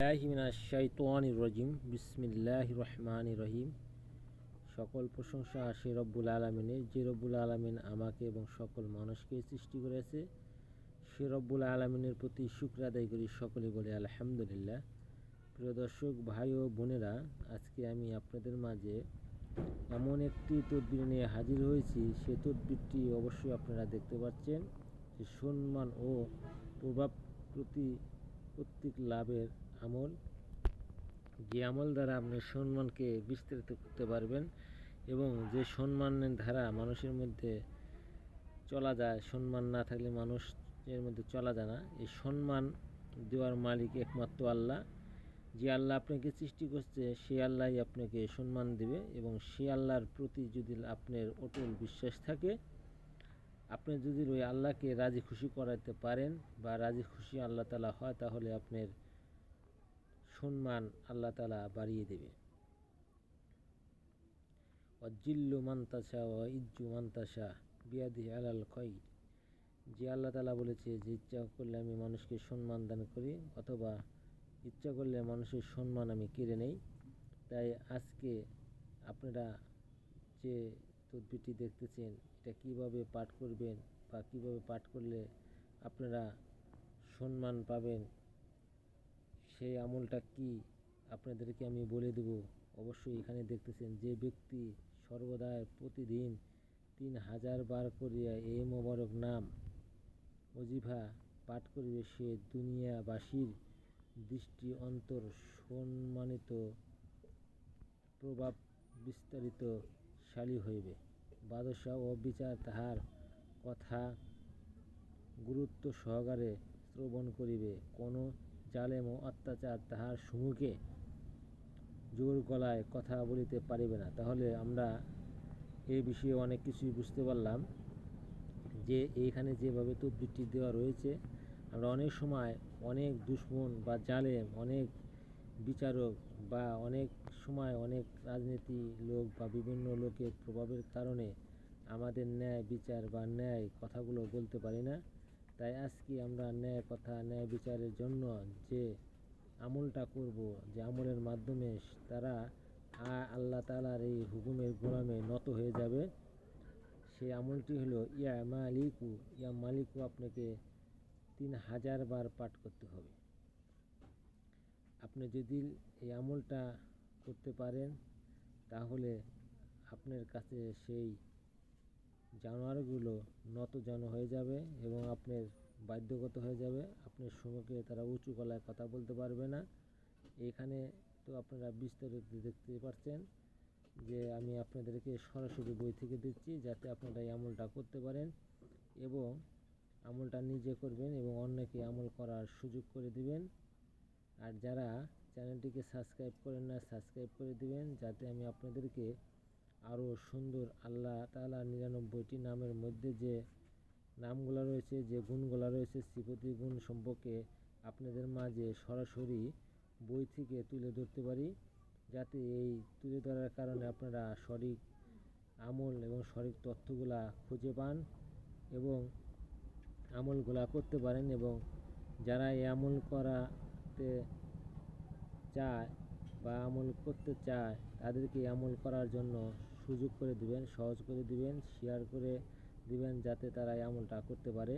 শাইতানির বিসমিল্লাহির রহমানির রহিম। সকল প্রশংসা সে রব্বুল আলামিনের, যে রব্বুল আলামিন আমাকে এবং সকল মানুষকে সৃষ্টি করেছে। সে রব্বুল আলামিনের প্রতি শুকর আদায় করি, সকলে বলে আলহামদুলিল্লাহ। প্রিয় দর্শক ভাই ও বোনেরা, আজকে আমি আপনাদের মাঝে এমন একটি তদবির নিয়ে হাজির হয়েছি। সে তদবিরটি অবশ্যই আপনারা দেখতে পাচ্ছেন যে সম্মান ও প্রভাব প্রত্যেক লাভের আমল, যে আমল দ্বারা আপনি সম্মানকে বিস্তারিত করতে পারবেন এবং যে সম্মানের ধারা মানুষের মধ্যে চলা যায়, সম্মান না থাকলে মানুষের মধ্যে চলা যায় না। এই সম্মান দেওয়ার মালিক একমাত্র আল্লাহ। যে আল্লাহ আপনাকে সৃষ্টি করছে সে আল্লাহই আপনাকে সম্মান দেবে এবং সে আল্লাহর প্রতি যদি আপনার অটল বিশ্বাস থাকে, আপনি যদি ওই আল্লাহকে রাজি খুশি করাতে পারেন বা রাজি খুশি আল্লাহ তাআলা হয়, তাহলে আপনার সম্মান আল্লাহ তাআলা বাড়িয়ে দেবে। ওয়াজিল্লু মান তাশা ওয়া ইজ্জু মান তাশা বিয়াদিহি আলাল খায়র। যে আল্লাহ তাআলা বলেছে যে ইচ্ছা করলে আমি মানুষকে সম্মান দান করি, অথবা ইচ্ছা করলে মানুষের সম্মান আমি কেড়ে নেই। তাই আজকে আপনারা যে তদবিরটি দেখতেছেন, এটা কিভাবে পাঠ করবেন বা কিভাবে পাঠ করলে আপনারা সম্মান পাবেন, সেই আমলটা কি আপনাদেরকে আমি বলে দেব। অবশ্যই এখানে দেখতেছেন যে ব্যক্তি সর্বদা প্রতিদিন 3000 বার করিয়া এই মোবারক নাম ওজিফা পাঠ করিবে, সে দুনিয়াবাসীর দৃষ্টি অন্তর সম্মানিত প্রভাব বিস্তারিত শালী হইবে। বাদশাহ ও বিচার তাহার কথা গুরুত্ব সহকারে শ্রবণ করিবে। কোনো জালেম ও অত্যাচার তাহার সম্মুখে জোর গলায় কথা বলিতে পারিবে না। তাহলে আমরা এই বিষয়ে অনেক কিছুই বুঝতে পারলাম যে এইখানে যেভাবে তদবিরটি দেওয়া রয়েছে, আমরা অনেক সময় অনেক দুশমন বা জালেম, অনেক বিচারক বা অনেক সময় অনেক রাজনীতি লোক বা বিভিন্ন লোকের প্রভাবের কারণে আমাদের ন্যায় বিচার বা ন্যায় কথাগুলো বলতে পারি না। তাই আজকে আমরা ন্যায় কথা, ন্যায় বিচারের জন্য যে আমলটা করব, যে আমলের মাধ্যমে তারা আল্লাহ তাআলার এই হুকুমের গোলামে নত হয়ে যাবে, সেই আমলটি হলো ইয়া মালিকু। ইয়া মালিকু আপনাকে 3000 বার পাঠ করতে হবে। আপনি যদি এই আমলটা করতে পারেন, তাহলে আপনার কাছে সেই জানোয়ারগুলো নত যেন হয়ে যাবে এবং আপনার বাধ্যগত হয়ে যাবে। আপনার সম্মুখে তারা উঁচু গলায় কথা বলতে পারবে না। এখানে তো আপনারা বিস্তারিত দেখতে পাচ্ছেন যে আমি আপনাদেরকে সরাসরি বই থেকে দিচ্ছি, যাতে আপনারা এই আমলটা করতে পারেন এবং আমলটা নিজে করবেন এবং অন্যকে আমল করার সুযোগ করে দিবেন। আর যারা চ্যানেলটিকে সাবস্ক্রাইব করেন না, সাবস্ক্রাইব করে দিবেন, যাতে আমি আপনাদেরকে আরও সুন্দর আল্লাহ তাআলার 99টি নামের মধ্যে যে নামগুলো রয়েছে, যে গুণগুলো রয়েছে, সিফতি গুণ সম্পর্কে আপনাদের মাঝে সরাসরি বই থেকে তুলে ধরতে পারি, যাতে এই তুলে ধরার কারণে আপনারা সঠিক আমল এবং সঠিক তথ্যগুলা খুঁজে পান এবং আমলগুলা করতে পারেন। এবং যারা এই আমল করাতে চায় বা আমল করতে চায়, তাদেরকে আমল করার জন্য সুযোগ করে দিবেন, সহজ করে দিবেন, শেয়ার করে দিবেন, যাতে তারা এই আমলটা করতে পারে।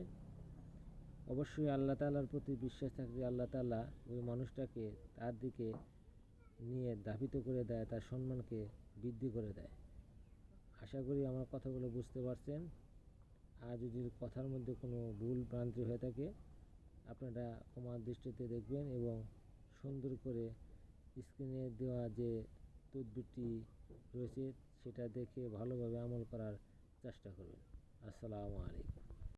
অবশ্যই আল্লাহ তাআলার প্রতি বিশ্বাস থাকলে আল্লাহ তাআলা ওই মানুষটাকে তার দিকে নিয়ে ধাবিত করে দেয়, তার সম্মানকে বৃদ্ধি করে দেয়। আশা করি আমার কথাগুলো বুঝতে পারছেন। আর যদি কথার মধ্যে কোনো ভুল ভ্রান্তি হয়ে থাকে, আপনারা ক্ষমার দৃষ্টিতে দেখবেন এবং সুন্দর করে স্ক্রিনে দেওয়া যে তদবিরটি রয়েছে সেটা দেখে ভালোভাবে আমল করার চেষ্টা করবেন। আসসালামু আলাইকুম।